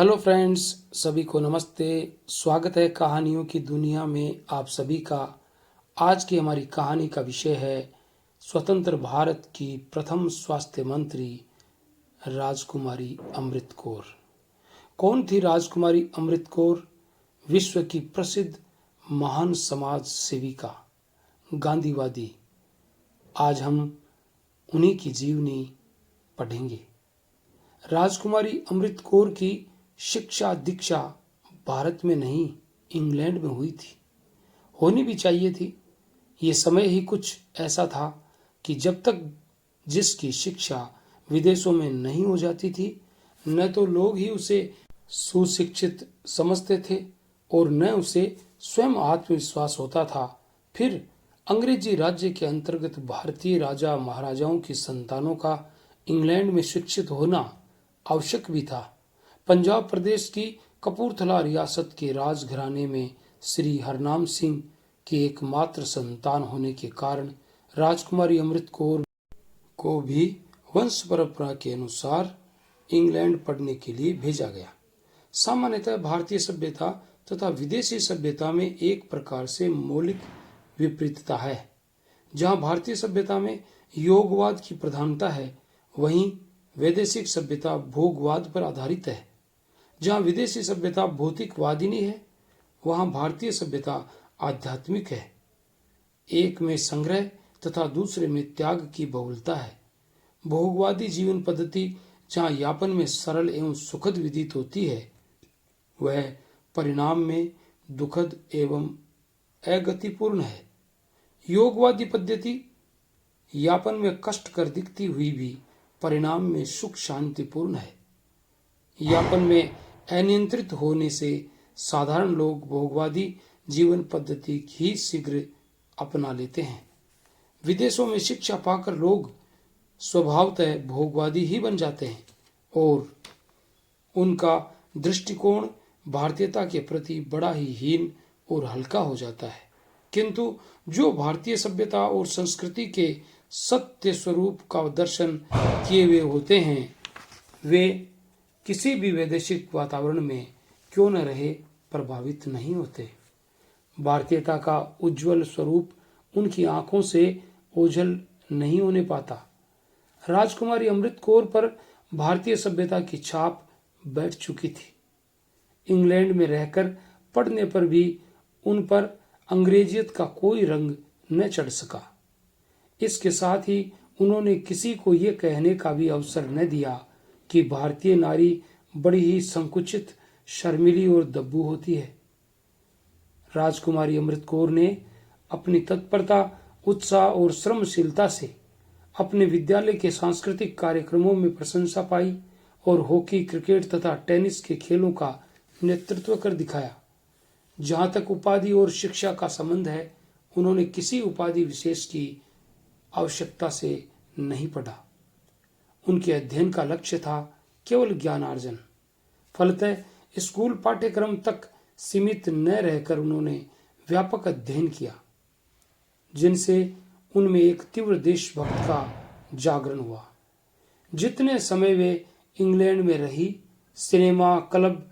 Hello friends, सभी को नमस्ते। स्वागत है कहानियों की दुनिया में आप सभी का। आज की हमारी कहानी का विषय है स्वतंत्र भारत की प्रथम स्वास्थ्य मंत्री राजकुमारी अमृत कौर। कौन थी राजकुमारी अमृत कौर? विश्व की प्रसिद्ध महान समाज सेविका, गांधीवादी। आज हम उन्हीं की जीवनी पढ़ेंगे। राजकुमारी अमृत कौर की शिक्षा दीक्षा भारत में नहीं, इंग्लैंड में हुई थी। होनी भी चाहिए थी। ये समय ही कुछ ऐसा था कि जब तक जिसकी शिक्षा विदेशों में नहीं हो जाती थी, न तो लोग ही उसे सुशिक्षित समझते थे और न उसे स्वयं आत्मविश्वास होता था। फिर अंग्रेजी राज्य के अंतर्गत भारतीय राजा महाराजाओं की संतानों का इंग्लैंड में शिक्षित होना आवश्यक भी था। पंजाब प्रदेश की कपूरथला रियासत के राजघराने में श्री हरनाम सिंह की एकमात्र संतान होने के कारण राजकुमारी अमृत कौर को भी वंश परंपरा के अनुसार इंग्लैंड पढ़ने के लिए भेजा गया। सामान्यतः भारतीय सभ्यता तथा विदेशी सभ्यता में एक प्रकार से मौलिक विपरीतता है। जहां भारतीय सभ्यता में योगवाद की प्रधानता है, वहीं वैदेशिक सभ्यता भोगवाद पर आधारित है। जहां विदेशी सभ्यता भौतिकवादिनी है, वहां भारतीय सभ्यता आध्यात्मिक है। एक में संग्रह तथा दूसरे में त्याग की बहुलता है। भोगवादी जीवन पद्धति जहां यापन में सरल एवं सुखद विदित होती है, वह परिणाम में दुखद एवं अगतिपूर्ण है। योगवादी पद्धति यापन में कष्ट कर दिखती हुई भी परिणाम में सुख शांतिपूर्ण है। यापन में अनियंत्रित होने से साधारण लोग भोगवादी जीवन पद्धति ही शीघ्र अपना लेते हैं। विदेशों में शिक्षा पाकर लोग स्वभावतः भोगवादी ही बन जाते हैं और उनका दृष्टिकोण भारतीयता के प्रति बड़ा ही हीन और हल्का हो जाता है। किंतु जो भारतीय सभ्यता और संस्कृति के सत्य स्वरूप का दर्शन किए हुए होते हैं, वे किसी भी वैदेशिक वातावरण में क्यों न रहे प्रभावित नहीं होते। भारतीयता का उज्जवल स्वरूप उनकी आंखों से ओझल नहीं होने पाता। राजकुमारी अमृत कौर पर भारतीय सभ्यता की छाप बैठ चुकी थी। इंग्लैंड में रहकर पढ़ने पर भी उन पर अंग्रेजियत का कोई रंग न चढ़ सका। इसके साथ ही उन्होंने किसी को ये कहने का भी अवसर न दिया कि भारतीय नारी बड़ी ही संकुचित, शर्मिली और दब्बू होती है। राजकुमारी अमृत कौर ने अपनी तत्परता, उत्साह और श्रमशीलता से अपने विद्यालय के सांस्कृतिक कार्यक्रमों में प्रशंसा पाई और हॉकी, क्रिकेट तथा टेनिस के खेलों का नेतृत्व कर दिखाया। जहां तक उपाधि और शिक्षा का संबंध है, उन्होंने किसी उपाधि विशेष की आवश्यकता से नहीं पढ़ा। उनके अध्ययन का लक्ष्य था केवल ज्ञानार्जन। फलतः स्कूल पाठ्यक्रम तक सीमित न रहकर उन्होंने व्यापक अध्ययन किया, जिनसे उनमें एक तीव्र देशभक्त का जागरण हुआ। जितने समय वे इंग्लैंड में रही, सिनेमा, क्लब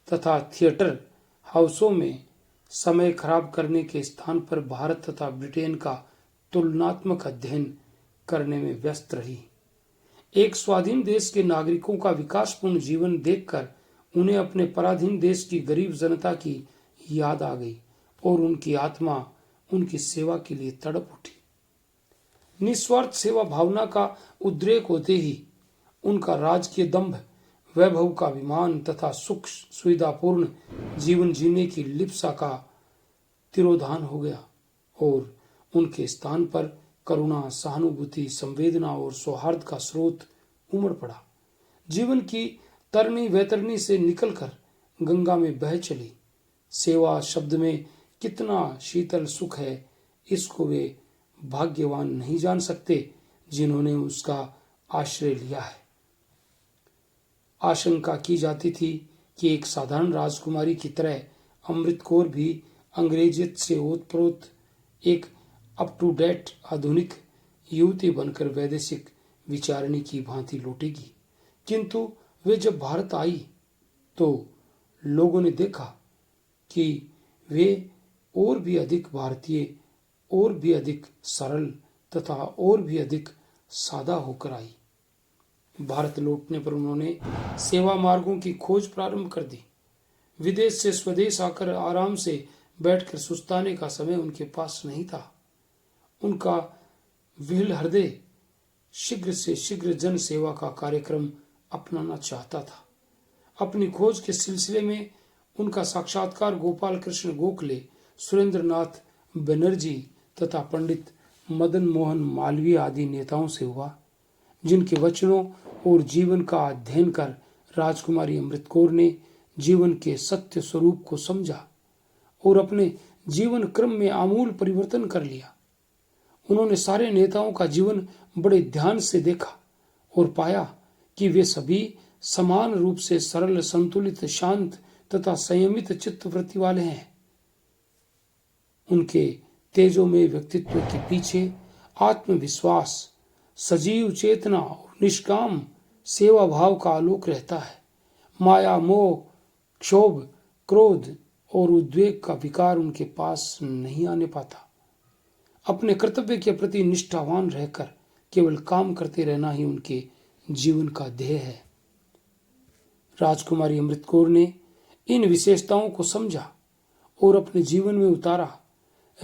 तथा थिएटर हाउसों में समय खराब करने के स्थान पर भारत तथा ब्रिटेन का तुलनात्मक अध्ययन करने में व्यस्त रही। एक स्वाधीन देश के नागरिकों का विकासपूर्ण जीवन देखकर उन्हें अपने पराधीन देश की गरीब जनता की याद आ गई और उनकी आत्मा उनकी सेवा के लिए तड़प उठी। निस्वार्थ सेवा भावना का उद्रेक होते ही उनका राजकीय दंभ, वैभव का अभिमान तथा सुख सुविधापूर्ण जीवन जीने की लिप्सा का तिरोधान हो गया और उनके स्थान पर करुणा, सहानुभूति, संवेदना और सौहार्द का स्रोत उमड़ पड़ा। जीवन की तरनी वैतरनी से निकलकर गंगा में बह चली। सेवा शब्द में कितना शीतल सुख है, इसको वे भाग्यवान नहीं जान सकते जिन्होंने उसका आश्रय लिया है। आशंका की जाती थी कि एक साधारण राजकुमारी की तरह अमृत कौर भी अंग्रेजियत से ओतप्रोत एक अप टू डेट आधुनिक युवती बनकर वैदेशिक विचारणी की भांति लौटेगी। किंतु वे जब भारत आई तो लोगों ने देखा कि वे और भी अधिक भारतीय, और भी अधिक सरल तथा और भी अधिक सादा होकर आई। भारत लौटने पर उन्होंने सेवा मार्गों की खोज प्रारंभ कर दी। विदेश से स्वदेश आकर आराम से बैठकर सुस्ताने का समय उनके पास नहीं था। उनका विहल हृदय शीघ्र से शीघ्र जन सेवा का कार्यक्रम अपनाना चाहता था। अपनी खोज के सिलसिले में उनका साक्षात्कार गोपाल कृष्ण गोखले, सुरेंद्र नाथ बनर्जी तथा पंडित मदन मोहन मालवीय आदि नेताओं से हुआ, जिनके वचनों और जीवन का अध्ययन कर राजकुमारी अमृत कौर ने जीवन के सत्य स्वरूप को समझा और अपने जीवन क्रम में आमूल परिवर्तन कर लिया। उन्होंने सारे नेताओं का जीवन बड़े ध्यान से देखा और पाया कि वे सभी समान रूप से सरल, संतुलित, शांत तथा संयमित चित्तवृत्ति वाले हैं। उनके तेजोमय व्यक्तित्व के पीछे आत्मविश्वास, सजीव चेतना और निष्काम सेवा भाव का आलोक रहता है। माया, मोह, क्षोभ, क्रोध और उद्वेग का विकार उनके पास नहीं आने पाता। अपने कर्तव्य के प्रति निष्ठावान रहकर केवल काम करते रहना ही उनके जीवन का ध्येय है। राजकुमारी अमृत कौर ने इन विशेषताओं को समझा और अपने जीवन में उतारा।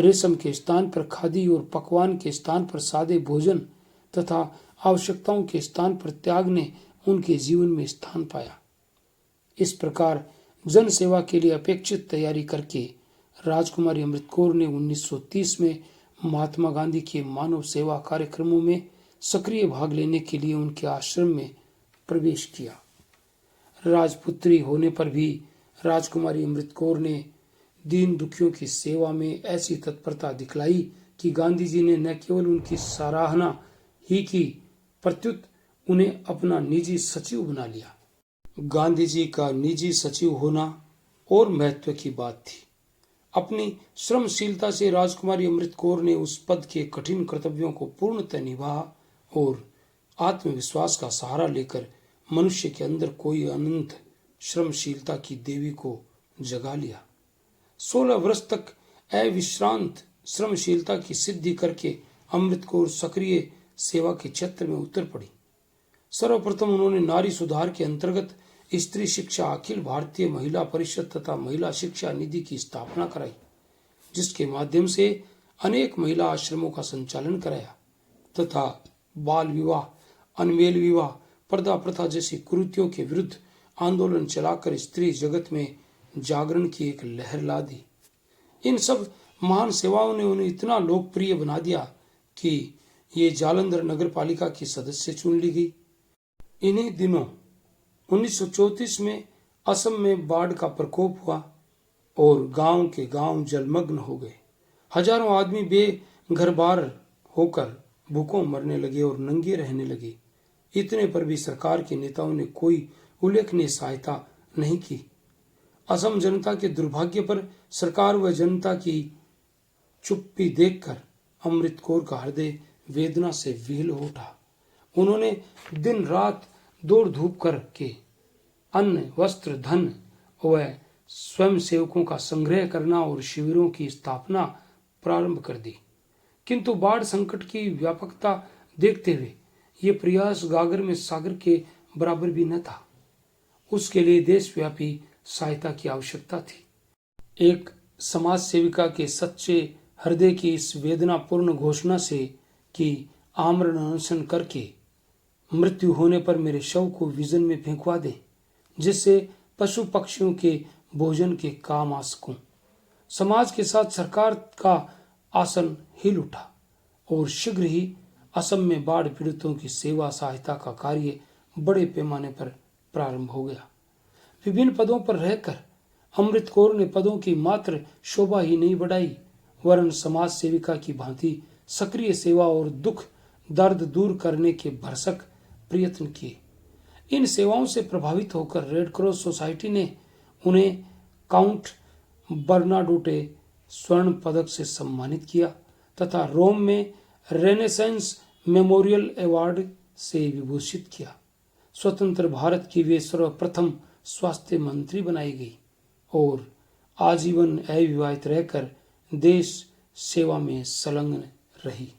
रेशम के स्थान पर खादी और पकवान के स्थान पर सादे भोजन तथा आवश्यकताओं के स्थान पर त्याग ने उनके जीवन में स्थान पाया। इस प्रकार जन सेवा के लिए अपेक्षित तैयारी करके राजकुमारी अमृत कौर ने 1930 में महात्मा गांधी के मानव सेवा कार्यक्रमों में सक्रिय भाग लेने के लिए उनके आश्रम में प्रवेश किया। राजपुत्री होने पर भी राजकुमारी अमृत कौर ने दीन दुखियों की सेवा में ऐसी तत्परता दिखलाई कि गांधी जी ने न केवल उनकी सराहना ही की, प्रत्युत उन्हें अपना निजी सचिव बना लिया। गांधी जी का निजी सचिव होना और महत्व की बात थी। अपनी श्रमशीलता से राजकुमारी अमृत कौर ने उस पद के कठिन कर्तव्यों को पूर्णतः निभाया और आत्मविश्वास का सहारा लेकर मनुष्य के अंदर कोई अनंत श्रमशीलता की देवी को जगा लिया। 16 वर्ष तक अविश्रांत श्रमशीलता की सिद्धि करके अमृत कौर सक्रिय सेवा के क्षेत्र में उतर पड़ी। सर्वप्रथम उन्होंने नारी सुधार के अंतर्गत स्त्री शिक्षा अखिल भारतीय महिला परिषद तथा महिला शिक्षा निधि की स्थापना कराई, जिसके माध्यम से अनेक महिला आश्रमों का संचालन कराया तथा बाल विवाह, अनमेल विवाह, पर्दा प्रथा जैसी कुरीतियों के विरुद्ध आंदोलन चलाकर स्त्री जगत में जागरण की एक लहर ला दी। इन सब महान सेवाओं ने उन्हें इतना लोकप्रिय बना दिया कि ये जालंधर नगर पालिका की सदस्य चुन ली गई। इन्हीं दिनों 1934 में असम में बाढ़ का प्रकोप हुआ और गांव के गांव जलमग्न हो गए। हजारों आदमी बेघर बार होकर भूखों मरने लगे और नंगे रहने लगे। इतने पर भी सरकार के नेताओं ने कोई उल्लेखनीय सहायता नहीं की। असम जनता के दुर्भाग्य पर सरकार व जनता की चुप्पी देखकर अमृत कौर का हृदय वेदना से विह्वल हो उठा। उन्होंने दिन रात दौड़ धूप करके अन्न, वस्त्र, धन व स्वयं सेवकों का संग्रह करना और शिविरों की स्थापना प्रारंभ कर दी। किंतु बाढ़ संकट की व्यापकता देखते हुए ये प्रयास गागर में सागर के बराबर भी न था। उसके लिए देशव्यापी सहायता की आवश्यकता थी। एक समाज सेविका के सच्चे हृदय की इस वेदनापूर्ण घोषणा से कि आमरण अनशन करके मृत्यु होने पर मेरे शव को विजन में फेंकवा दे, जिससे पशु पक्षियों के भोजन के काम आ सकूं। समाज के साथ सरकार का आसन हिल उठा और शीघ्र ही असम में बाढ़ पीड़ितों की सेवा सहायता का कार्य बड़े पैमाने पर प्रारंभ हो गया। विभिन्न पदों पर रहकर अमृत कौर ने पदों की मात्र शोभा ही नहीं बढ़ाई, वरन समाज सेविका की भांति सक्रिय सेवा और दुख दर्द दूर करने के भरसक प्रयत्न किए। इन सेवाओं से प्रभावित होकर रेड क्रॉस सोसाइटी ने उन्हें काउंट बर्नाडोटे स्वर्ण पदक से सम्मानित किया तथा रोम में रेनेसेंस मेमोरियल अवार्ड से विभूषित किया। स्वतंत्र भारत की वे सर्वप्रथम स्वास्थ्य मंत्री बनाई गई और आजीवन अविवाहित रहकर देश सेवा में संलग्न रही।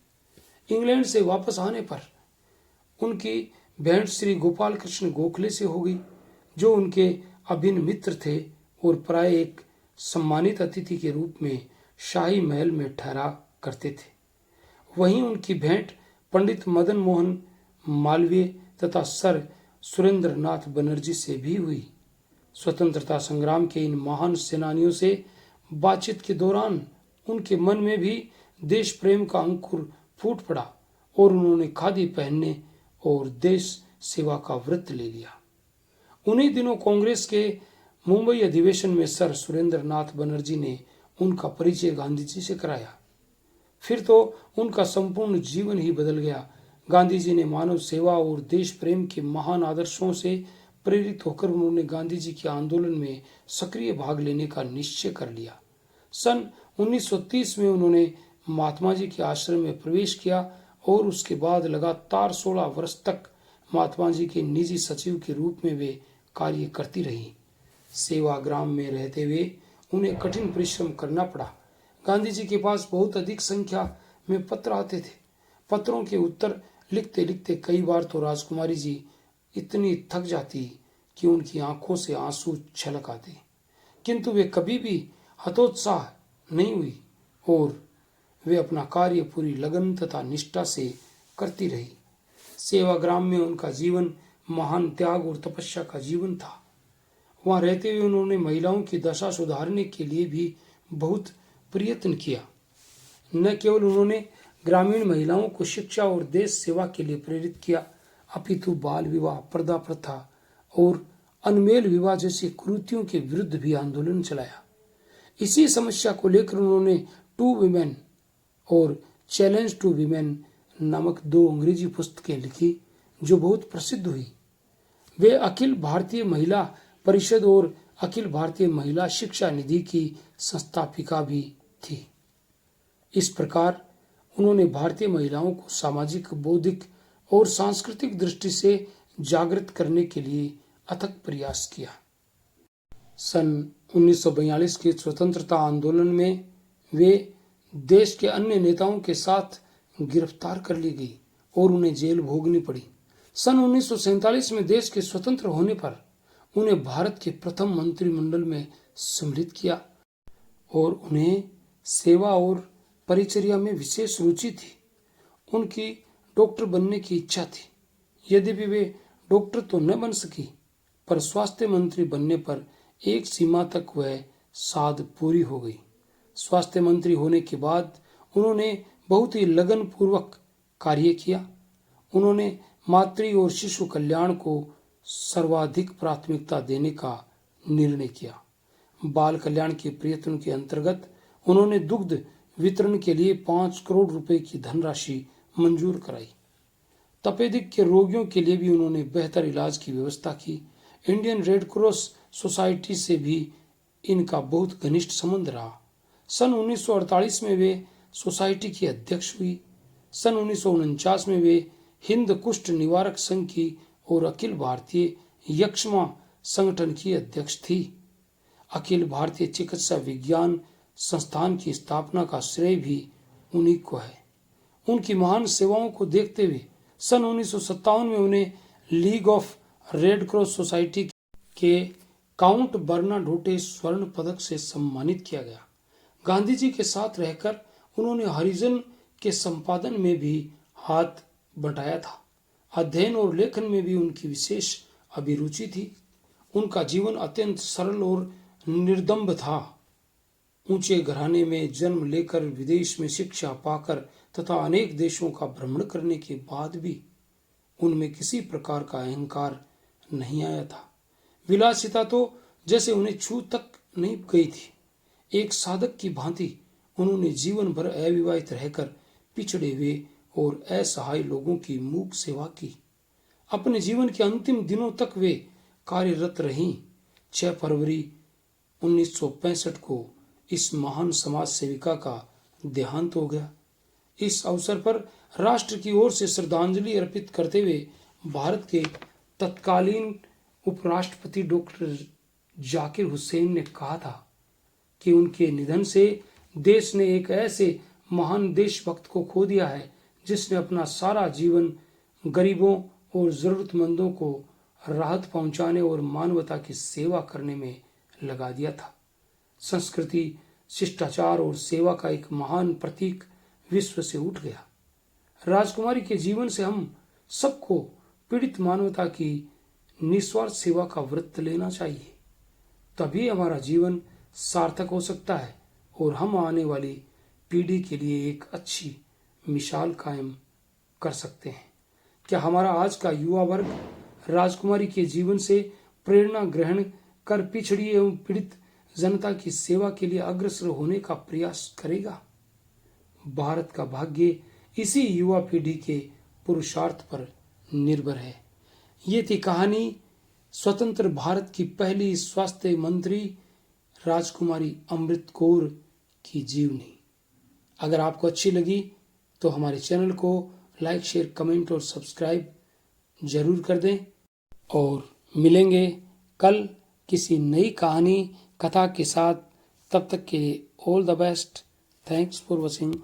इंग्लैंड से वापस आने पर उनकी भेंट श्री गोपाल कृष्ण गोखले से हो गई, जो उनके अभिन्न मित्र थे और प्राय एक सम्मानित अतिथि के रूप में शाही महल में ठहरा करते थे। वहीं उनकी भेंट पंडित मदन मोहन मालवीय तथा सर सुरेंद्र नाथ बनर्जी से भी हुई। स्वतंत्रता संग्राम के इन महान सेनानियों से बातचीत के दौरान उनके मन में भी देश प्रेम का अंकुर फूट पड़ा और उन्होंने खादी पहनने और देश सेवा का व्रत ले लिया। उन्हीं दिनों कांग्रेस के मुंबई अधिवेशन में सर सुरेंद्र नाथ बनर्जी ने उनका परिचय गांधी जी से कराया। फिर तो उनका संपूर्ण जीवन ही बदल गया। गांधी जी ने मानव सेवा और देश प्रेम के महान आदर्शों से प्रेरित होकर उन्होंने गांधी जी के आंदोलन में सक्रिय भाग लेने का निश्चय कर लिया। सन 1930 में उन्होंने महात्मा जी के आश्रम में प्रवेश किया और उसके बाद लगातार 16 वर्ष तक महात्मा जी के निजी सचिव के रूप में वे कार्य करती रही। सेवाग्राम में रहते हुए उन्हें कठिन परिश्रम करना पड़ा। गांधी जी के पास बहुत अधिक संख्या में पत्र आते थे। पत्रों के उत्तर लिखते लिखते कई बार तो राजकुमारी जी इतनी थक जाती कि उनकी आंखों से आंसू छलक आते, किंतु वे कभी भी हतोत्साह नहीं हुई और वे अपना कार्य पूरी लगन तथा निष्ठा से करती रही। सेवाग्राम में उनका जीवन महान त्याग और तपस्या का जीवन था। वहां रहते हुए उन्होंने महिलाओं की दशा सुधारने के लिए भी बहुत प्रयत्न किया। न केवल उन्होंने ग्रामीण महिलाओं को शिक्षा और देश सेवा के लिए प्रेरित किया, अपितु बाल विवाह, पर्दा प्रथा और अनमेल विवाह जैसी कुरीतियों के विरुद्ध भी आंदोलन चलाया। इसी समस्या को लेकर उन्होंने टू विमेन और चैलेंज टू विमेन नामक 2 अंग्रेजी पुस्तकें लिखी, जो बहुत प्रसिद्ध हुई। वे अखिल भारतीय महिला परिषद और अखिल भारतीय महिला शिक्षा निधि की संस्थापिका भी थी। इस प्रकार उन्होंने भारतीय महिलाओं को सामाजिक, बौद्धिक और सांस्कृतिक दृष्टि से जागृत करने के लिए अथक प्रयास किया। सन 1942 के स्वतंत्रता आंदोलन में वे देश के अन्य नेताओं के साथ गिरफ्तार कर ली गई और उन्हें जेल भोगनी पड़ी। सन 1947 में देश के स्वतंत्र होने पर उन्हें भारत के प्रथम मंत्रिमंडल में सम्मिलित किया और उन्हें सेवा और परिचर्या में विशेष रुचि थी। उनकी डॉक्टर बनने की इच्छा थी। यद्यपि वे डॉक्टर तो न बन सकी, पर स्वास्थ्य मंत्री बनने पर एक सीमा तक वह साध पूरी हो गई। स्वास्थ्य मंत्री होने के बाद उन्होंने बहुत ही लगन पूर्वक कार्य किया। उन्होंने मातृ और शिशु कल्याण को सर्वाधिक प्राथमिकता देने का निर्णय किया। बाल कल्याण के प्रयत्न के अंतर्गत उन्होंने दुग्ध वितरण के लिए 5 करोड़ रुपए की धनराशि मंजूर कराई। तपेदिक के रोगियों के लिए भी उन्होंने बेहतर इलाज की व्यवस्था की। इंडियन रेड क्रॉस सोसाइटी से भी इनका बहुत घनिष्ठ संबंध रहा। सन 1948 में वे सोसाइटी की अध्यक्ष हुई। सन 1949 में वे हिंद कुष्ठ निवारक संघ की और अखिल भारतीय यक्ष्मा संगठन की अध्यक्ष थी। अखिल भारतीय चिकित्सा विज्ञान संस्थान की स्थापना का श्रेय भी उन्हीं को है। उनकी महान सेवाओं को देखते हुए सन 1957 में उन्हें league of red cross society के काउंट बर्नाडोटे स्वर्ण पदक से सम्मानित किया गया। गांधी जी के साथ रहकर उन्होंने हरिजन के संपादन में भी हाथ बटाया था। अध्ययन और लेखन में भी उनकी विशेष अभिरुचि थी। उनका जीवन अत्यंत सरल और निर्दम्ब था। ऊंचे घराने में जन्म लेकर विदेश में शिक्षा पाकर तथा अनेक देशों का भ्रमण करने के बाद भी उनमें किसी प्रकार का अहंकार नहीं आया था। विलासिता तो जैसे उन्हें छू तक नहीं गई थी। एक साधक की भांति उन्होंने जीवन भर अविवाहित रहकर पिछड़े हुए और असहाय लोगों की मूक सेवा की। अपने जीवन के अंतिम दिनों तक वे कार्यरत रहीं। 6 फरवरी 1965 को इस महान समाज सेविका का देहांत हो गया। इस अवसर पर राष्ट्र की ओर से श्रद्धांजलि अर्पित करते हुए भारत के तत्कालीन उपराष्ट्रपति डॉक्टर जाकिर हुसैन ने कहा था कि उनके निधन से देश ने एक ऐसे महान देशभक्त को खो दिया है जिसने अपना सारा जीवन गरीबों और जरूरतमंदों को राहत पहुंचाने और मानवता की सेवा करने में लगा दिया था। संस्कृति, शिष्टाचार और सेवा का एक महान प्रतीक विश्व से उठ गया। राजकुमारी के जीवन से हम सबको पीड़ित मानवता की निस्वार्थ सेवा का व्रत लेना चाहिए। तभी हमारा जीवन सार्थक हो सकता है और हम आने वाली पीढ़ी के लिए एक अच्छी मिसाल कायम कर सकते हैं। क्या हमारा आज का युवा वर्ग राजकुमारी के जीवन से प्रेरणा ग्रहण कर पिछड़ी एवं पीड़ित जनता की सेवा के लिए अग्रसर होने का प्रयास करेगा? भारत का भाग्य इसी युवा पीढ़ी के पुरुषार्थ पर निर्भर है। ये थी कहानी स्वतंत्र भारत की पहली स्वास्थ्य मंत्री राजकुमारी अमृत कौर की जीवनी। अगर आपको अच्छी लगी तो हमारे चैनल को लाइक, शेयर, कमेंट और सब्सक्राइब जरूर कर दें और मिलेंगे कल किसी नई कहानी कथा के साथ। तब तक के लिए all the best. Thanks for watching.